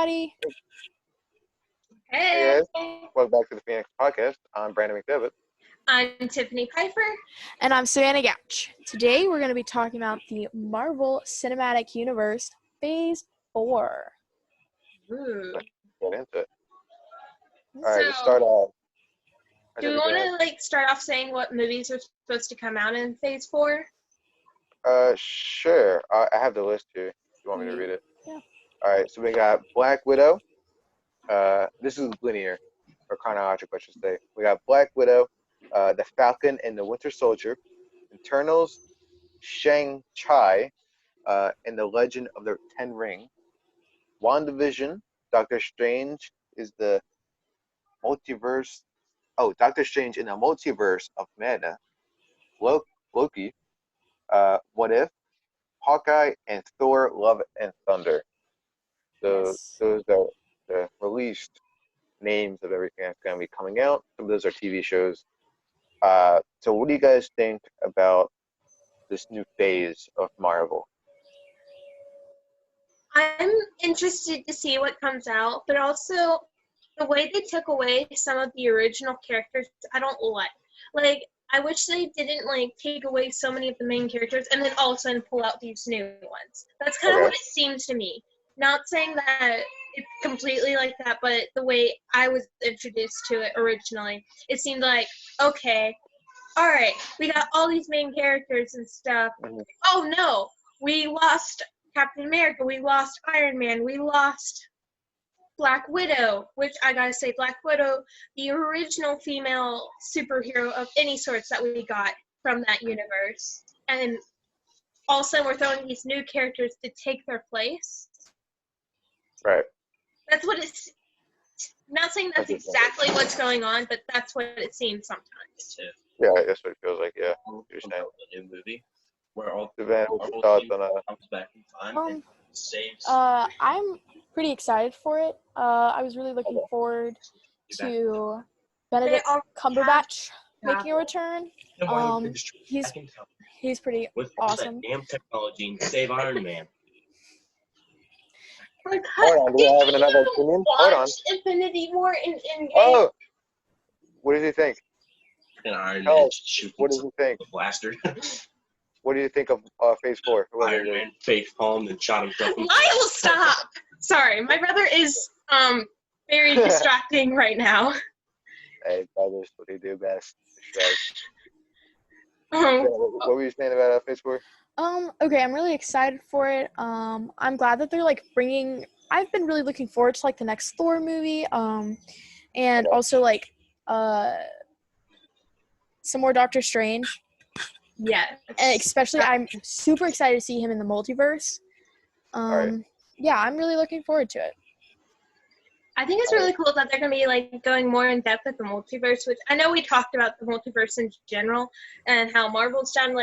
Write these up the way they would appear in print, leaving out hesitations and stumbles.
everybody. Hey Hey guys, welcome back to the Phoenix Podcast. I'm Brandon McDevitt. I'm Tiffany Piper. And I'm Savannah Gouch. Today we're going to be talking about the Marvel Cinematic Universe Phase 4. Ooh. Get into it. So, All right, to start off. do we want to start off saying what movies are supposed to come out in Phase 4? Sure. I have the list here. If you want me to read it? Yeah. All right, so we got Black Widow. This is linear, or chronological, I should say. We got Black Widow, The Falcon and the Winter Soldier, Eternals, Shang-Chi, and the Legend of the Ten Ring, WandaVision, Doctor Strange is the multiverse. Oh, Doctor Strange in the Multiverse of Madness, Loki, What If, Hawkeye, and Thor: Love and Thunder. So Yes. those are the released names of everything that's going to be coming out. Some of those are TV shows. So what do you guys think about this new phase of Marvel? I'm interested to see what comes out, but also the way they took away some of the original characters, I don't like. Like, I wish they didn't, take away so many of the main characters and then all of a sudden pull out these new ones. That's kind of what it seems to me. Not saying that it's completely like that, but the way I was introduced to it originally, it seemed like, okay, all right, we got all these main characters and stuff. Mm-hmm. Oh, no, we lost Captain America, we lost Iron Man, we lost Black Widow, which I gotta say, Black Widow, the original female superhero of any sorts that we got from that universe. And also we're throwing these new characters to take their place. Right. That's what it's, not saying that's exactly what's going on, but that's what it seems sometimes. Yeah, that's what it feels like, yeah. You're saying. The new movie where all Savannah, what's your thoughts on comes back in time and saves. I'm pretty excited for it. I was really looking forward to Benedict Cumberbatch making a return. He's pretty awesome. That damn technology and save Iron Man. Hold on, do we have another opinion? Hold on. Infinity War in Oh! What does he think? And Iron Man shooting what does he think? a blaster. What do you think of Phase 4? Iron Man face palmed and shot himself. Lyle, stop! Sorry, my brother is very distracting right now. Hey, brothers, what do you do best? What were you saying about Phase 4? Okay, I'm really excited for it. I'm glad that they're bringing. I've been really looking forward to the next Thor movie. And also some more Doctor Strange. Yeah. And especially, I'm super excited to see him in the multiverse. Yeah, I'm really looking forward to it. I think it's really cool that they're going to be going more in depth with the multiverse, which I know we talked about the multiverse in general and how Marvel's done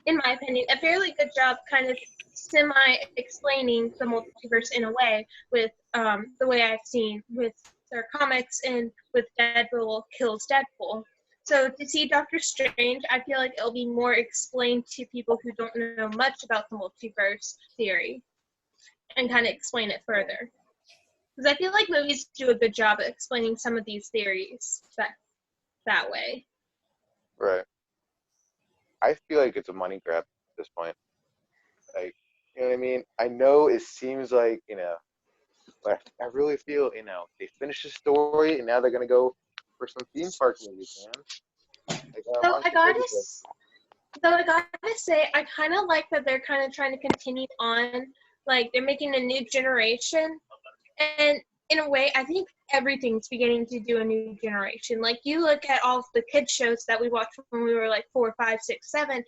in my opinion, a fairly good job kind of semi-explaining the multiverse in a way with the way I've seen with their comics and with Deadpool kills Deadpool. So to see Doctor Strange, I feel like it'll be more explained to people who don't know much about the multiverse theory and kind of explain it further. Because I feel like movies do a good job at explaining some of these theories that way. Right. I feel like it's a money grab at this point. You know what I mean? I know it seems like, but I really feel, they finished the story and now they're going to go for some theme park movies, man. I gotta say, I kind of like that they're kind of trying to continue on. They're making a new generation. And in a way, I think everything's beginning to do a new generation. You look at all of the kids shows that we watched when we were 4, 5, 6, 7.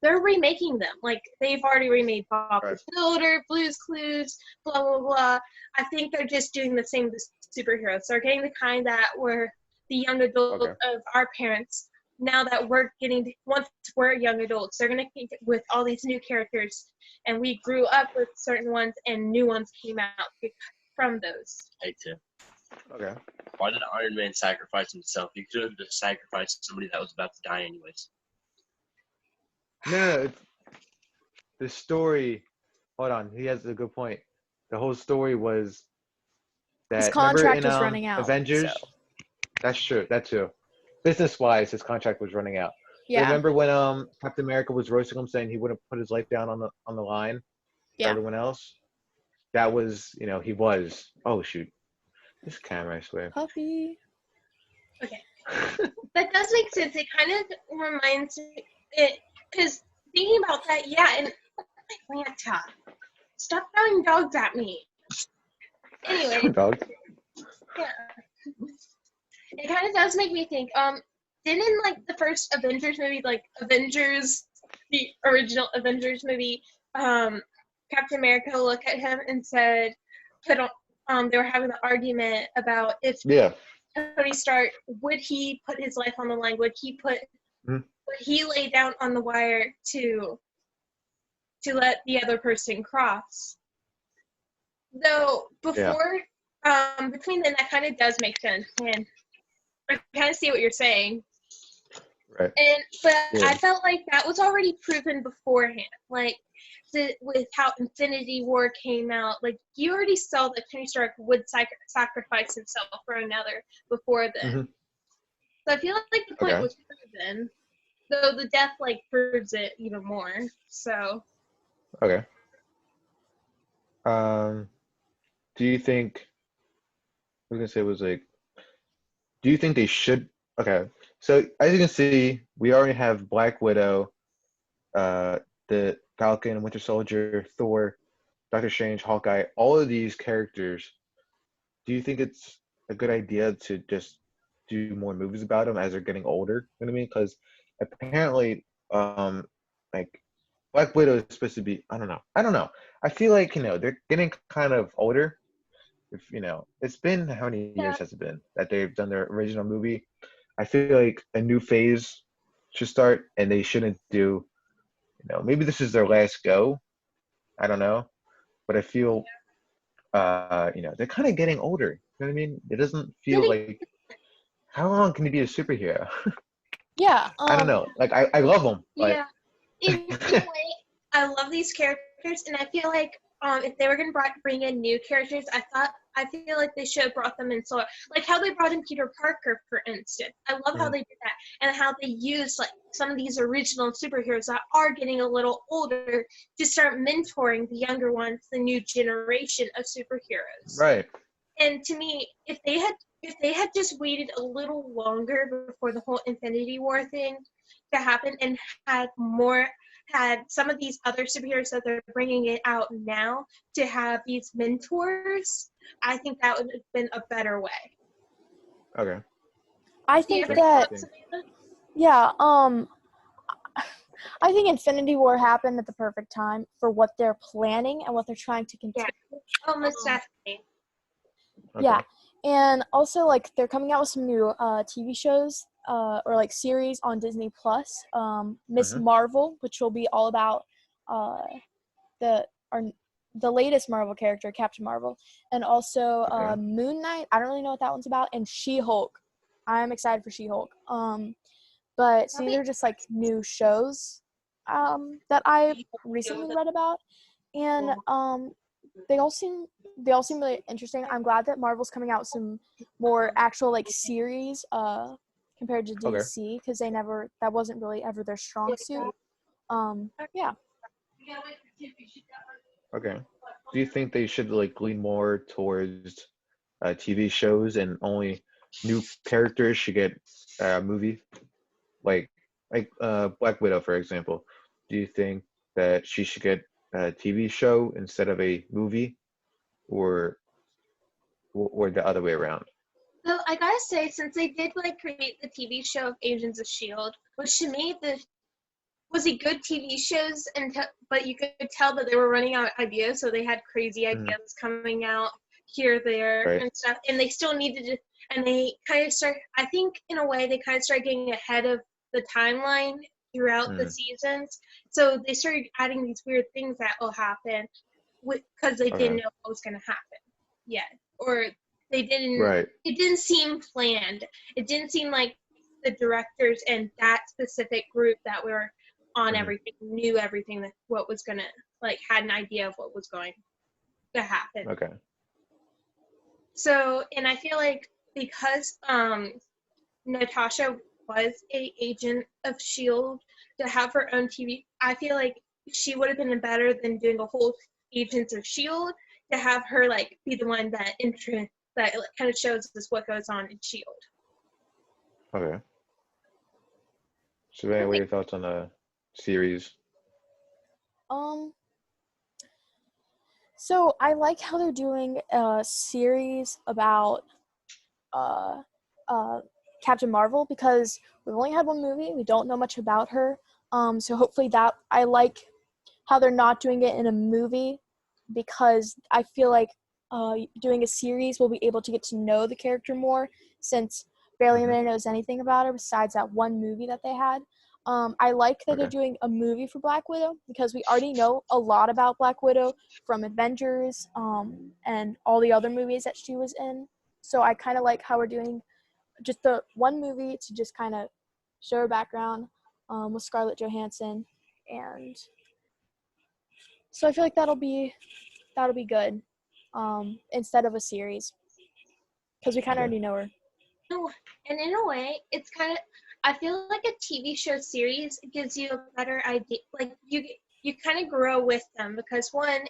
They're remaking them. They've already remade Bob the Builder, Blue's Clues, blah, blah, blah. I think they're just doing the same with superheroes. They're getting the kind that were the young adults of our parents. Now that once we're young adults, they're going to with all these new characters. And we grew up with certain ones and new ones came out from those. Hey, Tim. Okay. Why did Iron Man sacrifice himself? He could have just sacrificed somebody that was about to die anyways. No, it's the story. Hold on, he has a good point. the whole story was His that, remember contract in was running out. So Avengers? That's true. That too. Business wise, his contract was running out. But yeah, remember when Captain America was roasting him, saying he wouldn't put his life down on the line for yeah. everyone else? That was, he was. Oh shoot, this camera, I swear. Puppy. Okay. That does make sense. It kind of reminds it, because thinking about that, yeah, and Atlanta, stop throwing dogs at me. Anyway, Dog. yeah, it kind of does make me think. Didn't like the first Avengers movie, like Avengers, the original Avengers movie, Captain America looked at him and said, "Put on." They were having an argument about if Yeah. Tony Stark, would he put his life on the line? Would he Mhm. would he lay down on the wire to let the other person cross? Though before, between then, that kind of does make sense, and I kind of see what you're saying. Right. But Yeah. I felt like that was already proven beforehand. Like with how Infinity War came out, like you already saw that Tony Stark would sacrifice himself for another before then. Mhm. So I feel like the point Okay. was proven, though the death like proves it even more. So Okay. Do you think? I was gonna say was like. Do you think they should? Okay. So as you can see, we already have Black Widow, the Falcon, Winter Soldier, Thor, Doctor Strange, Hawkeye. All of these characters. Do you think it's a good idea to just do more movies about them as they're getting older? You know what I mean? Because apparently, like Black Widow is supposed to be. I don't know. I don't know. I feel like they're getting kind of older. If it's been how many yeah, years has it been that they've done their original movie? I feel like a new phase should start, and they shouldn't do. Maybe this is their last go. I don't know, but I feel they're kind of getting older. You know what I mean? It doesn't feel getting like how long can you be a superhero? Yeah. I don't know. Like I love them, but yeah. In a way, I love these characters, and I feel like if they were gonna bring in new characters, I feel like they should have brought them in. So like how they brought in Peter Parker, for instance. I love how Mhm. they did that, and how they used like some of these original superheroes that are getting a little older to start mentoring the younger ones, the new generation of superheroes. Right. And to me, if they had just waited a little longer before the whole Infinity War thing to happen, and had some of these other superheroes that they're bringing it out now to have these mentors, I think that would have been a better way. Okay. I Do you think have any that thoughts, Samantha? yeah. I think Infinity War happened at the perfect time for what they're planning and what they're trying to Yeah. continue. Oh, most definitely. Okay. Yeah, and also like they're coming out with some new TV shows or like series on Disney Plus. Miss Mhm. Marvel, which will be all about the our the latest Marvel character, Captain Marvel, and also Okay. Moon Knight. I don't really know what that one's about, and She-Hulk. I'm excited for She-Hulk. But so these are just like new shows that I recently read about, and they all seem really interesting. I'm glad that Marvel's coming out with some more actual like series compared to Okay. DC, because that wasn't really ever their strong suit. Yeah. Okay. Do you think they should like lean more towards TV shows and only new characters should get a movie? Like Black Widow, for example. Do you think that she should get a TV show instead of a movie, or the other way around? So I gotta say, since they did like create the TV show of Agents of Shield, which to me was a good TV shows, but you could tell that they were running out of ideas, so they had crazy Mhm. ideas coming out here, there, Right. and stuff, and they still needed to, and they kind of start. I think in a way they kind of started getting ahead of the timeline throughout the Mm. seasons, so they started adding these weird things that will happen, because they didn't Okay. know what was gonna happen yet, or they didn't. Right. It didn't seem planned. It didn't seem like the directors and that specific group that were on Mhm. everything knew everything that what was gonna, like, had an idea of what was going. to happen. Okay. So, and I feel like because Natasha was a agent of S.H.I.E.L.D. to have her own TV, I feel like she would have been better than doing a whole Agents of S.H.I.E.L.D. to have her like be the one that kind of shows us what goes on in S.H.I.E.L.D. Okay. So, what are your thoughts on the series? So I like how they're doing a series about uh, Captain Marvel because we've only had one movie. We don't know much about her. So hopefully that I like how they're not doing it in a movie because I feel like doing a series we'll be able to get to know the character more since barely anyone knows anything about her besides that one movie that they had. I like that they're doing a movie for Black Widow because we already know a lot about Black Widow from Avengers and all the other movies that she was in. So I kind of like how we're doing just the one movie to just kind of show her background with Scarlett Johansson, and so I feel like that'll be good instead of a series because we kind of already know her. And in a way, it's kind of, I feel like a TV show series gives you a better idea. Like you kind of grow with them because one,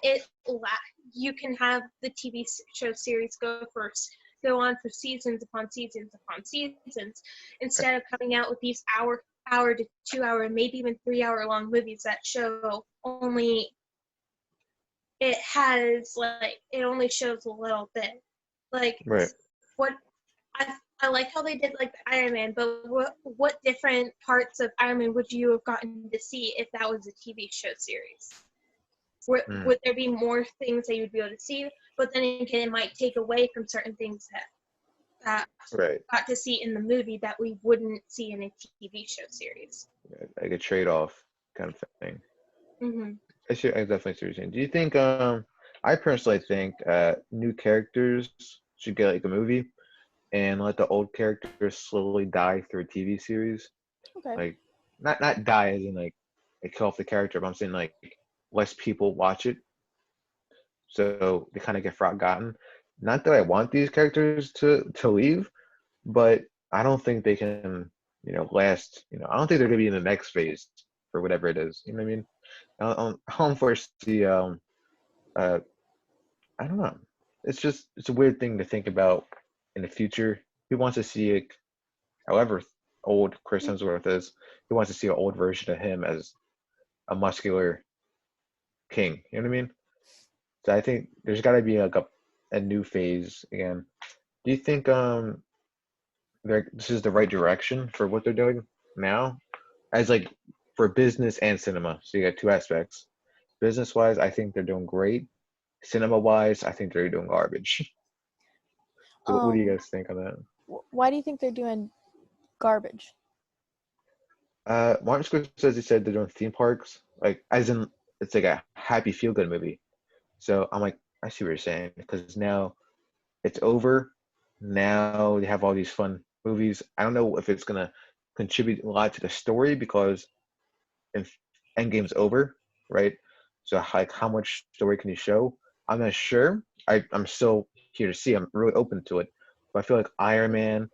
you can have the TV show series go on for seasons upon seasons upon seasons instead of coming out with these hour to 2 hour, maybe even 3 hour long movies that show only. It only shows a little bit. Like Right. what I like how they did like the Iron Man, but what different parts of Iron Man would you have gotten to see if that was a TV show series? Would there be more things that you would be able to see? But then again, it might take away from certain things that got to see in the movie that we wouldn't see in a TV show series. Like a trade-off kind of thing. Mm-hmm. I definitely see what you're saying. Do you think, I personally think new characters should get like a movie and let the old characters slowly die through a TV series? Okay. Like, not die as in like kill off the character, but I'm saying like less people watch it, so they kind of get forgotten. Not that I want these characters to leave, but I don't think they can, last. I don't think they're gonna be in the next phase for whatever it is. You know what I mean? I don't foresee. I don't know. It's a weird thing to think about in the future. Who wants to see it? However old Chris Hemsworth is, he wants to see an old version of him as a muscular king. You know what I mean? So I think there's got to be like a new phase again. Do you think this is the right direction for what they're doing now, as like for business and cinema? So you got two aspects. Business wise, I think they're doing great. Cinema wise, I think they're doing garbage. What do you guys think on that? Why do you think they're doing garbage? Martin Scorsese said they're doing theme parks, like as in it's like a happy feel good movie. So I'm like, I see what you're saying because now it's over. Now they have all these fun movies. I don't know if it's gonna contribute a lot to the story because if Endgame's over, right? So like, how much story can you show? I'm not sure. I'm still here to see. I'm really open to it. But I feel like Iron Man,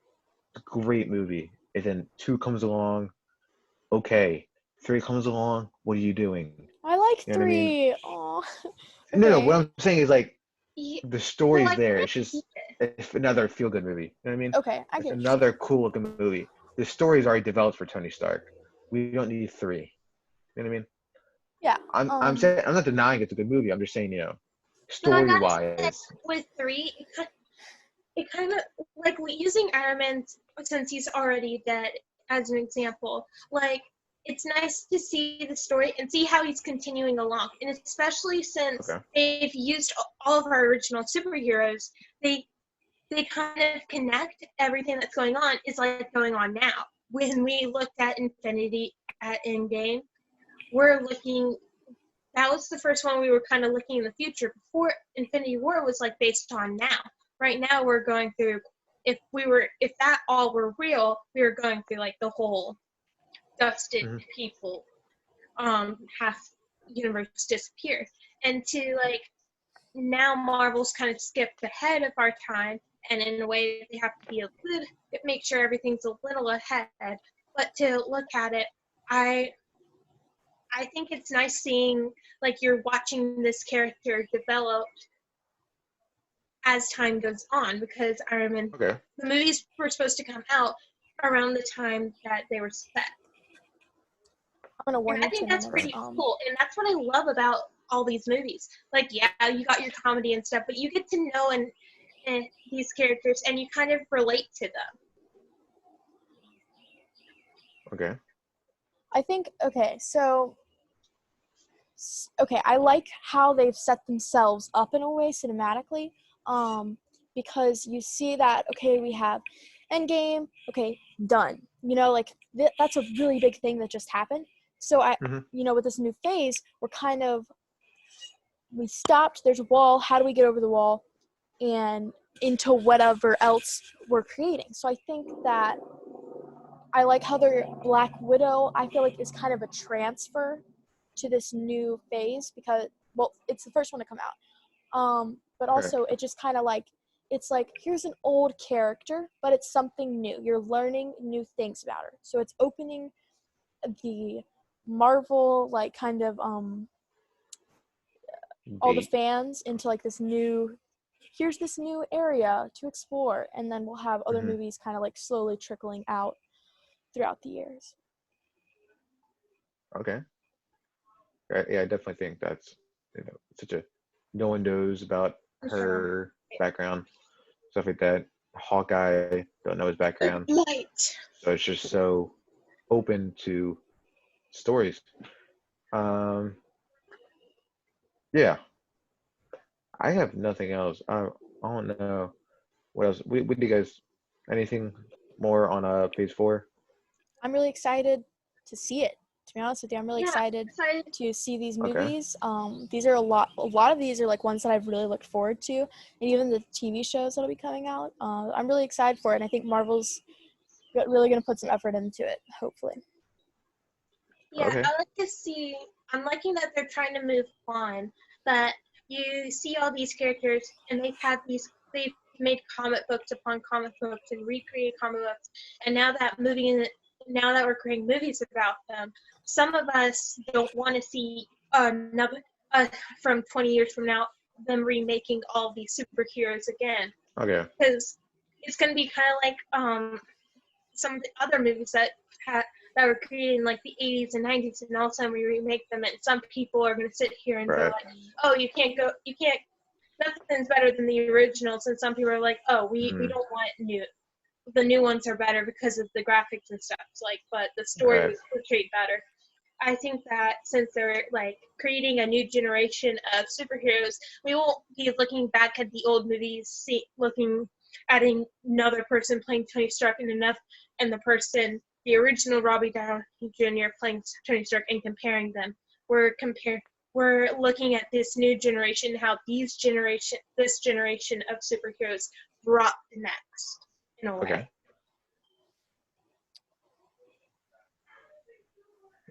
great movie. And then 2 comes along, okay. 3 comes along, what are you doing? I like You know what I mean? 3. Aw. No. Okay. What I'm saying is like the story's like, there. It's just another feel good movie. You know what I mean? Okay, I It's get another cool looking movie. The story's already developed for Tony Stark. We don't need 3. You know what I mean? Yeah. I'm saying I'm not denying it's a good movie. I'm just saying, story wise. With 3, it kind of like using Iron Man since he's already dead as an example. Like it's nice to see the story and see how he's continuing along, and especially since they've used all of our original superheroes, they kind of connect everything that's going on is like going on now. When we looked at Endgame, that was the first one we were kind of looking in the future. Before Infinity War was like based on now. Right now we're going through, if that all were real, we were going through like the whole dusted people, half universe disappear. And to like now Marvel's kind of skipped ahead of our time, and in a way they have to be a little, make sure everything's a little ahead. But to look at it, I think it's nice seeing, like, you're watching this character develop as time goes on, because I remember Okay. the movies were supposed to come out around the time that they were set. I'm gonna warn And I you think 2 that's minutes. pretty cool, and that's what I love about all these movies. Like, yeah, you got your comedy and stuff, but you get to know and these characters, and you kind of relate to them. Okay. I think, okay, so, okay, I like how they've set themselves up in a way cinematically, because you see that, okay, we have Endgame, okay, done. You know, like, that's a really big thing that just happened. So, you know, with this new phase, we stopped, there's a wall, how do we get over the wall and into whatever else we're creating? So I think that I like how their Black Widow, I feel like, is kind of a transfer to this new phase because, well, it's the first one to come out. But also it just kind of like, it's like, here's an old character, but it's something new. You're learning new things about her. So it's opening the Marvel, like, kind of, all the fans into, like, here's this new area to explore. And then we'll have other movies kind of, like, slowly trickling out throughout the years. Okay. Yeah, I definitely think that's, you know, such a, no one knows about her background, stuff like that. Hawkeye, don't know his background. Light. So it's just so open to stories. Yeah. I have nothing else. I don't know what else. We do you guys, anything more on phase 4? I'm really excited to see it. To be honest with you, I'm really excited to see these Okay. movies. These are a lot of these are like ones that I've really looked forward to, and even the TV shows that'll be coming out. I'm really excited for it, and I think Marvel's really going to put some effort into it, hopefully. Yeah, Okay. I like to see, I'm liking that they're trying to move on, that you see all these characters, and they've made comic books upon comic books and recreated comic books, and now that we're creating movies about them, some of us don't want to see another, from 20 years from now, them remaking all these superheroes again. Okay. Because it's going to be kind of like some of the other movies that were created in like the 80s and 90s, and all of a sudden we remake them, and some people are going to sit here and go like, oh, nothing's better than the originals, and some people are like, oh, we don't want the new ones are better because of the graphics and stuff, like, but the story was portrayed better. I think that since they're like creating a new generation of superheroes, we won't be looking back at the old movies, looking at another person playing Tony Stark and the original Robbie Downey Jr. playing Tony Stark, and comparing them. We're looking at this new generation, how this generation of superheroes brought the next, in a way. Okay.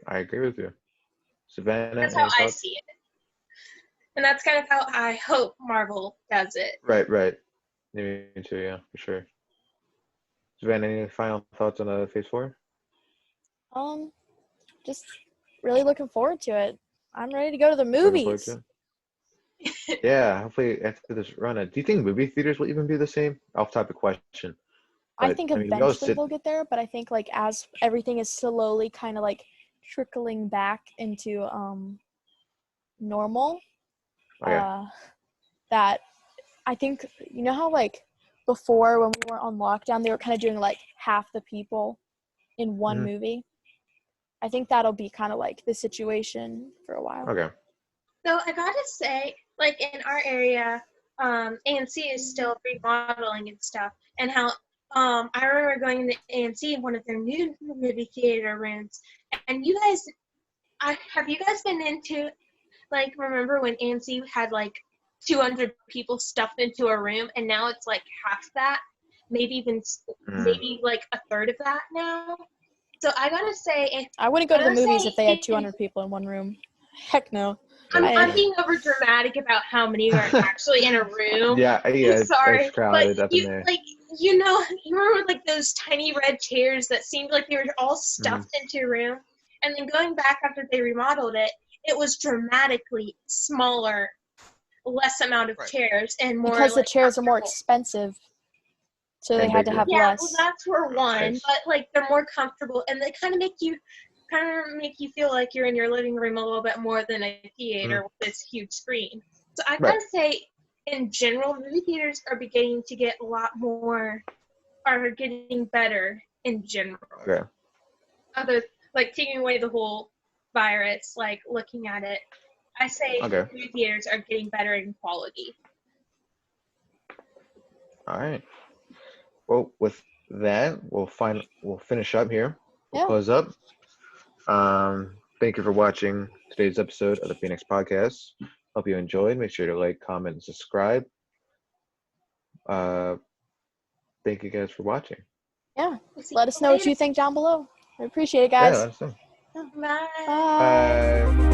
I agree with you. Savannah, that's how I see it. And that's kind of how I hope Marvel does it. Right. Me too, yeah, for sure. Savannah, any final thoughts on phase 4? Just really looking forward to it. I'm ready to go to the Looking forward movies. to it? Yeah, hopefully after this run. Do you think movie theaters will even be the same? Off-topic question. I think eventually they'll get there, but I think like as everything is slowly kind of like trickling back into normal, that I think, you know how like before when we were on lockdown they were kind of doing like half the people in one movie. I think that'll be kind of like the situation for a while. Okay. So I gotta say, like in our area, AMC is still remodeling and stuff, and how I remember going in the AMC in one of their new movie theater rooms, and have you guys been into, like, remember when AMC had like 200 people stuffed into a room, and now it's like half that, maybe like a third of that now. So I gotta say, I wouldn't go to the movies if they had 200 people in one room. Heck no. I'm being over dramatic about how many are actually in a room. Yeah, it's Sorry, crowded but up in there. you remember like those tiny red chairs that seemed like they were all stuffed into a room, and then going back after they remodeled it, it was dramatically smaller, less amount of chairs and more. Because the like, chairs are more expensive, so they And had to bigger. have yeah, less. well, that's for one, Yes. but like they're more comfortable, and they kind of make you feel like you're in your living room a little bit more than a theater with this huge screen. So I gotta say, in general, movie theaters are beginning to get a lot more, are getting better in general. Okay. Other, like taking away the whole virus, like looking at it, I say movie theaters are getting better in quality. All right. Well, with that, we'll finish up here. We'll close up. Thank you for watching today's episode of the Phoenix Podcast. Hope you enjoyed. Make sure to like, comment, and subscribe. Thank you guys for watching. Yeah. Let us know what you think down below. I appreciate it, Yeah, guys. let us know. Bye. Bye. Bye.